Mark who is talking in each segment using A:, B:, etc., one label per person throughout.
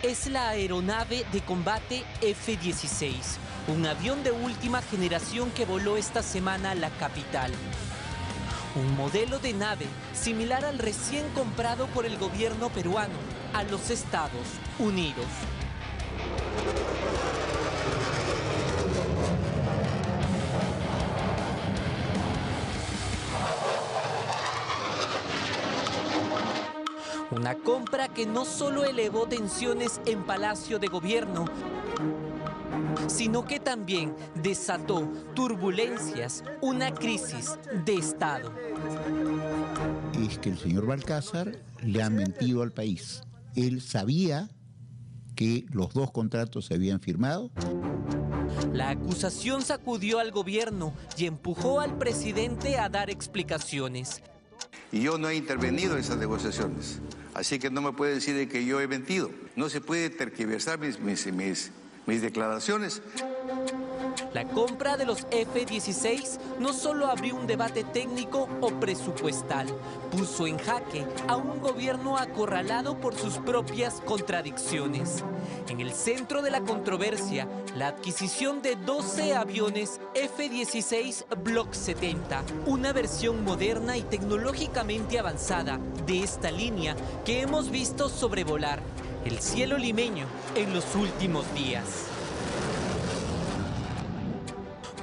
A: es la aeronave de combate F-16, un avión de última generación que voló esta semana a la capital. Un modelo de nave similar al recién comprado por el gobierno peruano a los Estados Unidos. Una compra que no solo elevó tensiones en Palacio de Gobierno, sino que también desató turbulencias, una crisis de Estado.
B: Es que el señor Balcázar le ha mentido al país. Él sabía que los dos contratos se habían firmado.
A: La acusación sacudió al gobierno y empujó al presidente a dar explicaciones.
C: Y yo no he intervenido en esas negociaciones, así que no me puede decir de que yo he mentido. No se puede tergiversar mis declaraciones.
A: La compra de los F-16 no solo abrió un debate técnico o presupuestal, puso en jaque a un gobierno acorralado por sus propias contradicciones. En el centro de la controversia, la adquisición de 12 aviones F-16 Block 70, una versión moderna y tecnológicamente avanzada de esta línea que hemos visto sobrevolar el cielo limeño en los últimos días.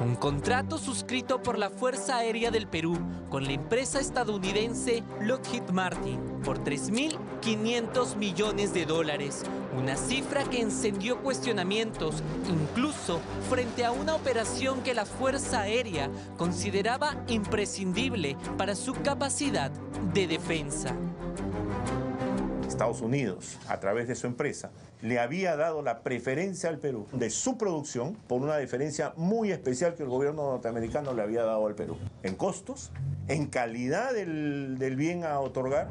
A: Un contrato suscrito por la Fuerza Aérea del Perú con la empresa estadounidense Lockheed Martin por $3.500 millones, una cifra que encendió cuestionamientos incluso frente a una operación que la Fuerza Aérea consideraba imprescindible para su capacidad de defensa.
D: Estados Unidos, a través de su empresa, le había dado la preferencia al Perú de su producción por una diferencia muy especial que el gobierno norteamericano le había dado al Perú. En costos, en calidad del bien a otorgar.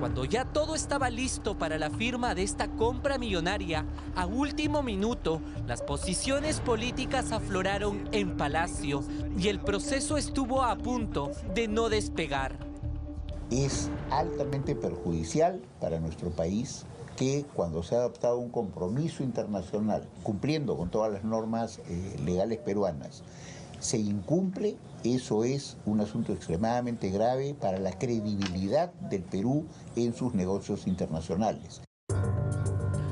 A: Cuando ya todo estaba listo para la firma de esta compra millonaria, a último minuto, las posiciones políticas afloraron en Palacio y el proceso estuvo a punto de no despegar.
B: Es altamente perjudicial para nuestro país que cuando se ha adoptado un compromiso internacional, cumpliendo con todas las normas legales peruanas, se incumple. Eso es un asunto extremadamente grave para la credibilidad del Perú en sus negocios internacionales.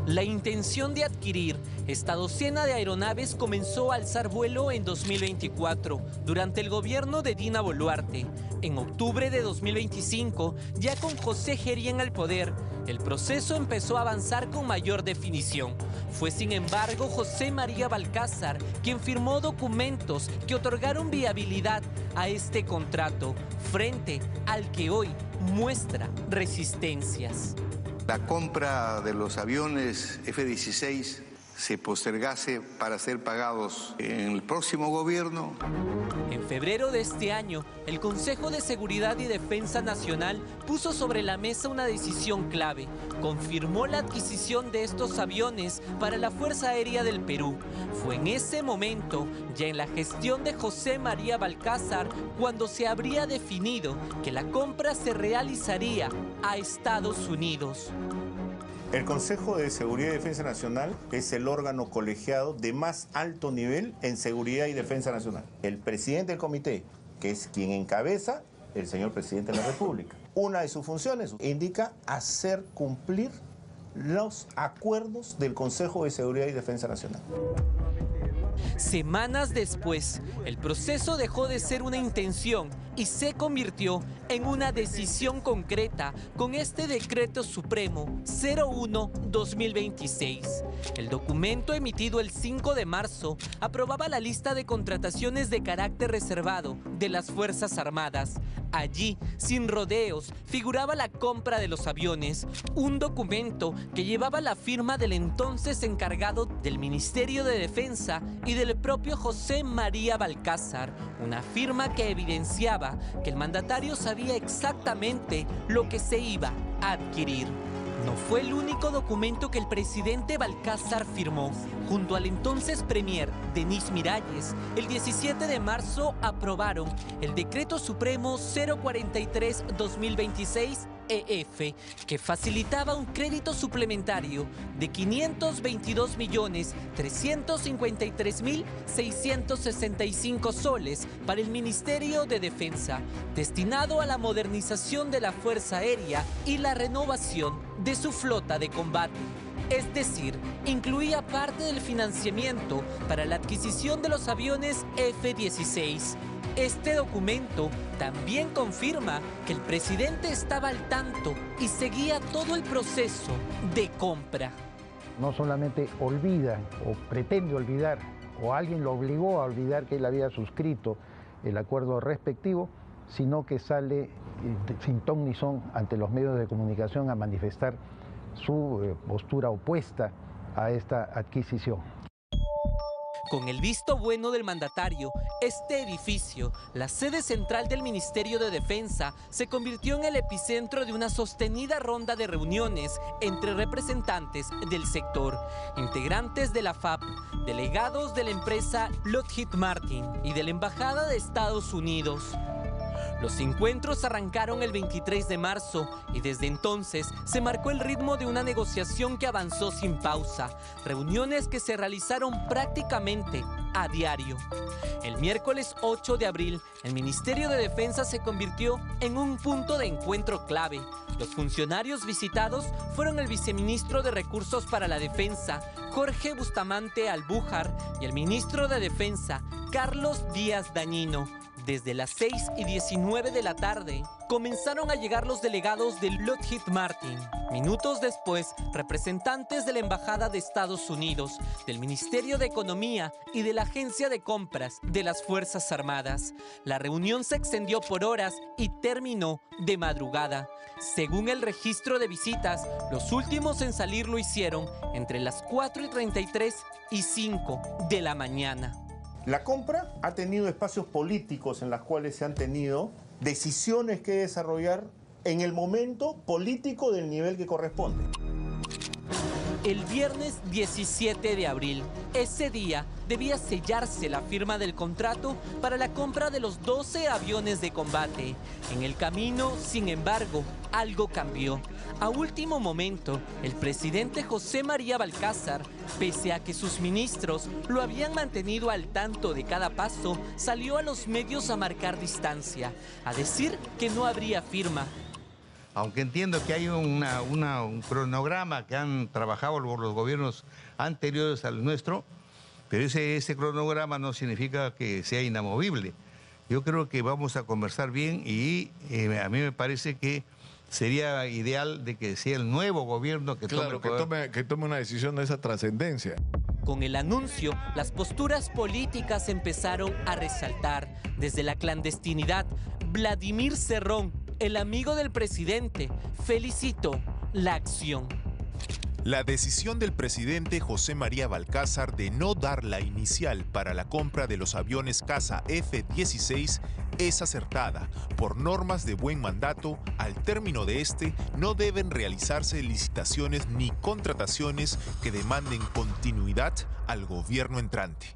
A: La intención de adquirir esta docena de aeronaves comenzó a alzar vuelo en 2024, durante el gobierno de Dina Boluarte. En octubre de 2025, ya con José Gería al poder, el proceso empezó a avanzar con mayor definición. Fue, sin embargo, José María Balcázar quien firmó documentos que otorgaron viabilidad a este contrato, frente al que hoy muestra resistencias.
C: La compra de los aviones F-16 se postergase para ser pagados en el próximo gobierno.
A: En febrero de este año, el Consejo de Seguridad y Defensa Nacional puso sobre la mesa una decisión clave. Confirmó la adquisición de estos aviones para la Fuerza Aérea del Perú. Fue en ese momento, ya en la gestión de José María Balcázar, cuando se habría definido que la compra se realizaría a Estados Unidos.
D: El Consejo de Seguridad y Defensa Nacional es el órgano colegiado de más alto nivel en seguridad y defensa nacional. El presidente del comité, que es quien encabeza, el señor presidente de la República. Una de sus funciones indica hacer cumplir los acuerdos del Consejo de Seguridad y Defensa Nacional.
A: Semanas después, el proceso dejó de ser una intención y se convirtió en una decisión concreta con este Decreto Supremo 01-2026. El documento emitido el 5 de marzo aprobaba la lista de contrataciones de carácter reservado de las Fuerzas Armadas. Allí, sin rodeos, figuraba la compra de los aviones, un documento que llevaba la firma del entonces encargado del Ministerio de Defensa y del propio José María Balcázar, una firma que evidenciaba que el mandatario sabía exactamente lo que se iba a adquirir. No fue el único documento que el presidente Balcázar firmó. Junto al entonces premier Denis Miralles, el 17 de marzo aprobaron el Decreto Supremo 043-2026 EF, que facilitaba un crédito suplementario de 522.353.665 soles para el Ministerio de Defensa, destinado a la modernización de la Fuerza Aérea y la renovación de su flota de combate. Es decir, incluía parte del financiamiento para la adquisición de los aviones F-16. Este documento también confirma que el presidente estaba al tanto y seguía todo el proceso de compra.
E: No solamente olvida o pretende olvidar, o alguien lo obligó a olvidar que él había suscrito el acuerdo respectivo, sino que sale sin ton ni son ante los medios de comunicación a manifestar su postura opuesta a esta adquisición.
A: Con el visto bueno del mandatario, este edificio, la sede central del Ministerio de Defensa, se convirtió en el epicentro de una sostenida ronda de reuniones entre representantes del sector, integrantes de la FAP, delegados de la empresa Lockheed Martin y de la Embajada de Estados Unidos. Los encuentros arrancaron el 23 de marzo y desde entonces se marcó el ritmo de una negociación que avanzó sin pausa, reuniones que se realizaron prácticamente a diario. El miércoles 8 de abril, el Ministerio de Defensa se convirtió en un punto de encuentro clave. Los funcionarios visitados fueron el viceministro de Recursos para la Defensa, Jorge Bustamante Albújar, y el ministro de Defensa, Carlos Díaz Dañino. Desde las 6:19 de la tarde, comenzaron a llegar los delegados de Lockheed Martin. Minutos después, representantes de la Embajada de Estados Unidos, del Ministerio de Economía y de la Agencia de Compras de las Fuerzas Armadas. La reunión se extendió por horas y terminó de madrugada. Según el registro de visitas, los últimos en salir lo hicieron entre las 4:33 y 5 de la mañana.
D: La compra ha tenido espacios políticos en los cuales se han tenido decisiones que desarrollar en el momento político del nivel que corresponde.
A: El viernes 17 de abril, ese día debía sellarse la firma del contrato para la compra de los 12 aviones de combate. En el camino, sin embargo, algo cambió. A último momento, el presidente José María Balcázar, pese a que sus ministros lo habían mantenido al tanto de cada paso, salió a los medios a marcar distancia, a decir que no habría firma.
C: Aunque entiendo que hay un cronograma que han trabajado los gobiernos anteriores al nuestro, pero ese cronograma no significa que sea inamovible. Yo creo que vamos a conversar bien y a mí me parece que sería ideal de que sea el nuevo gobierno que
F: tome una decisión de esa trascendencia.
A: Con el anuncio, las posturas políticas empezaron a resaltar. Desde la clandestinidad, Vladimir Cerrón, el amigo del presidente, felicitó la acción.
G: La decisión del presidente José María Balcázar de no dar la inicial para la compra de los aviones caza F-16 es acertada. Por normas de buen mandato, al término de este no deben realizarse licitaciones ni contrataciones que demanden continuidad al gobierno entrante.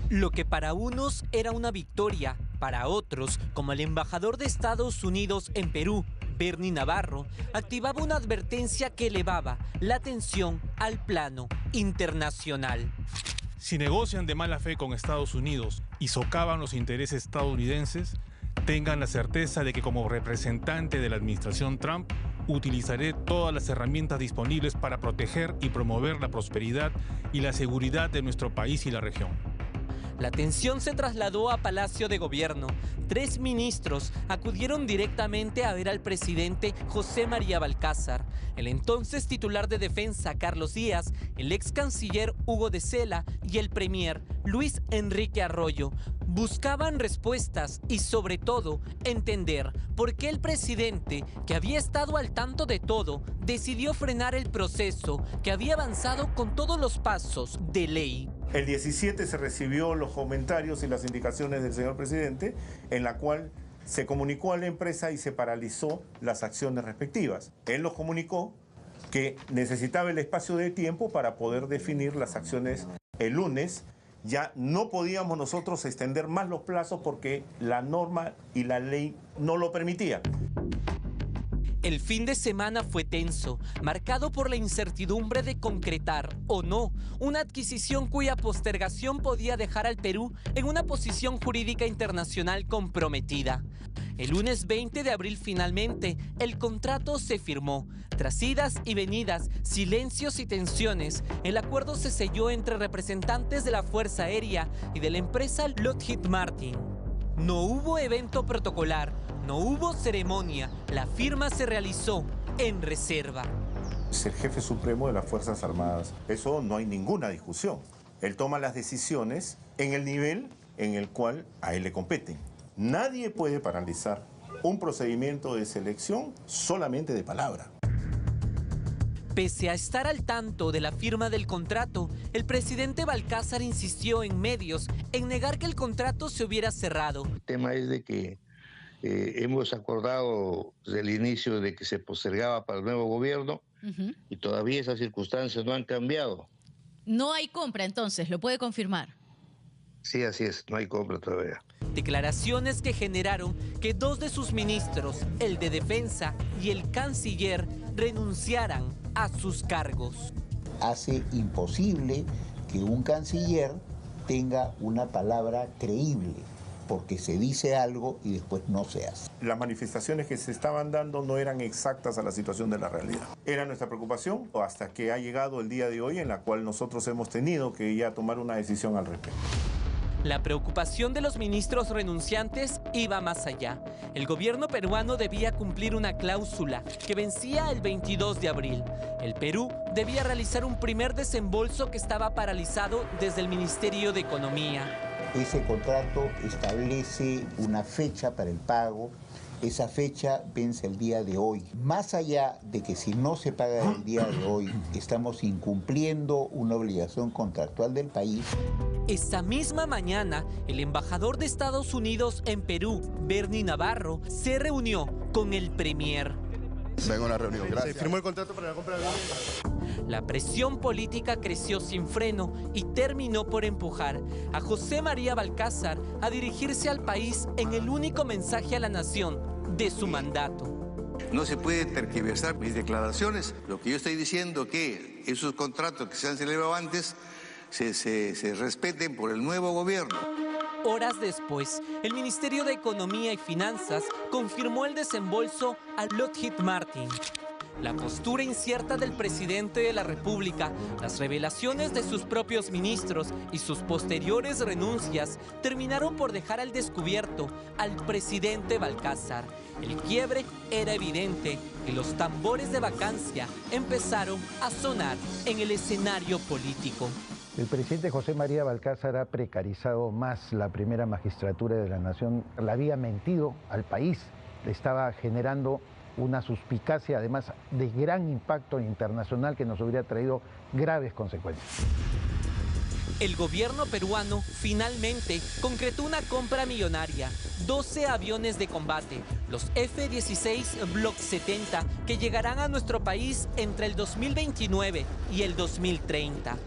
A: Lo que para unos era una victoria, para otros, como el embajador de Estados Unidos en Perú, Bernie Navarro, activaba una advertencia que elevaba la tensión al plano internacional.
H: Si negocian de mala fe con Estados Unidos y socavan los intereses estadounidenses, tengan la certeza de que como representante de la administración Trump, utilizaré todas las herramientas disponibles para proteger y promover la prosperidad y la seguridad de nuestro país y la región.
A: La tensión se trasladó a Palacio de Gobierno. 3 ministros acudieron directamente a ver al presidente José María Balcázar, el entonces titular de Defensa Carlos Díaz, el ex canciller Hugo de Sela y el premier Luis Enrique Arroyo. Buscaban respuestas y sobre todo entender por qué el presidente, que había estado al tanto de todo, decidió frenar el proceso que había avanzado con todos los pasos de ley.
D: El 17 se recibió los comentarios y las indicaciones del señor presidente, en la cual se comunicó a la empresa y se paralizó las acciones respectivas. Él nos comunicó que necesitaba el espacio de tiempo para poder definir las acciones el lunes. Ya no podíamos nosotros extender más los plazos porque la norma y la ley no lo permitían.
A: El fin de semana fue tenso, marcado por la incertidumbre de concretar o no una adquisición cuya postergación podía dejar al Perú en una posición jurídica internacional comprometida. El lunes 20 de abril finalmente, el contrato se firmó. Tras idas y venidas, silencios y tensiones, el acuerdo se selló entre representantes de la Fuerza Aérea y de la empresa Lockheed Martin. No hubo evento protocolar, no hubo ceremonia, la firma se realizó en reserva.
D: Es el jefe supremo de las Fuerzas Armadas. Eso no hay ninguna discusión. Él toma las decisiones en el nivel en el cual a él le competen. Nadie puede paralizar un procedimiento de selección solamente de palabra.
A: Pese a estar al tanto de la firma del contrato, el presidente Balcázar insistió en medios en negar que el contrato se hubiera cerrado.
I: El tema es de que hemos acordado desde el inicio de que se postergaba para el nuevo gobierno y todavía esas circunstancias no han cambiado.
J: No hay compra entonces, ¿lo puede confirmar?
I: Sí, así es, no hay compra todavía.
A: Declaraciones que generaron que dos de sus ministros, el de Defensa y el canciller, renunciaran a sus cargos.
B: Hace imposible que un canciller tenga una palabra creíble, porque se dice algo y después no se hace.
D: Las manifestaciones que se estaban dando no eran exactas a la situación de la realidad. Era nuestra preocupación hasta que ha llegado el día de hoy en la cual nosotros hemos tenido que ya tomar una decisión al respecto.
A: La preocupación de los ministros renunciantes iba más allá. El gobierno peruano debía cumplir una cláusula que vencía el 22 de abril. El Perú debía realizar un primer desembolso que estaba paralizado desde el Ministerio de Economía.
B: Ese contrato establece una fecha para el pago. Esa fecha vence el día de hoy. Más allá de que si no se paga el día de hoy, estamos incumpliendo una obligación contractual del país.
A: Esa misma mañana, el embajador de Estados Unidos en Perú, Bernie Navarro, se reunió con el premier.
F: Vengo a una reunión, gracias.
K: ¿Se firmó el contrato para la compra de aviones?
A: La presión política creció sin freno y terminó por empujar a José María Balcázar a dirigirse al país en el único mensaje a la nación de su mandato.
C: No se puede tergiversar mis declaraciones. Lo que yo estoy diciendo que esos contratos que se han celebrado antes se respeten por el nuevo gobierno.
A: Horas después, el Ministerio de Economía y Finanzas confirmó el desembolso a Lockheed Martin. La postura incierta del presidente de la República, las revelaciones de sus propios ministros y sus posteriores renuncias terminaron por dejar al descubierto al presidente Balcázar. El quiebre era evidente y los tambores de vacancia empezaron a sonar en el escenario político.
E: El presidente José María Balcázar ha precarizado más la primera magistratura de la nación, le había mentido al país, le estaba generando una suspicacia además de gran impacto internacional que nos hubiera traído graves consecuencias.
A: El gobierno peruano finalmente concretó una compra millonaria, 12 aviones de combate, los F-16 Block 70, que llegarán a nuestro país entre el 2029 y el 2030.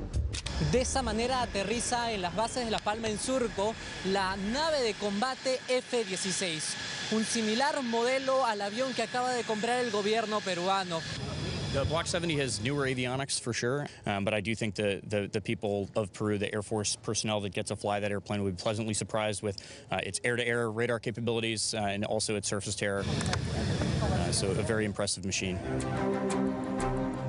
A: De esa manera aterriza en las bases de La Palma en Surco la nave de combate F-16, un similar modelo al avión que acaba de comprar el gobierno peruano.
L: The Block 70 has newer avionics for sure, but I do think the people of Peru, the Air Force personnel that get to fly that airplane, will be pleasantly surprised with its air-to-air radar capabilities and also its surface-to-air. So a very impressive machine.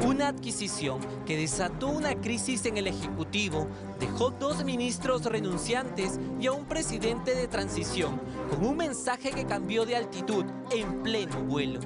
A: Una adquisición que desató una crisis en el Ejecutivo, dejó 2 ministros renunciantes y a un presidente de transición, con un mensaje que cambió de altitud en pleno vuelo.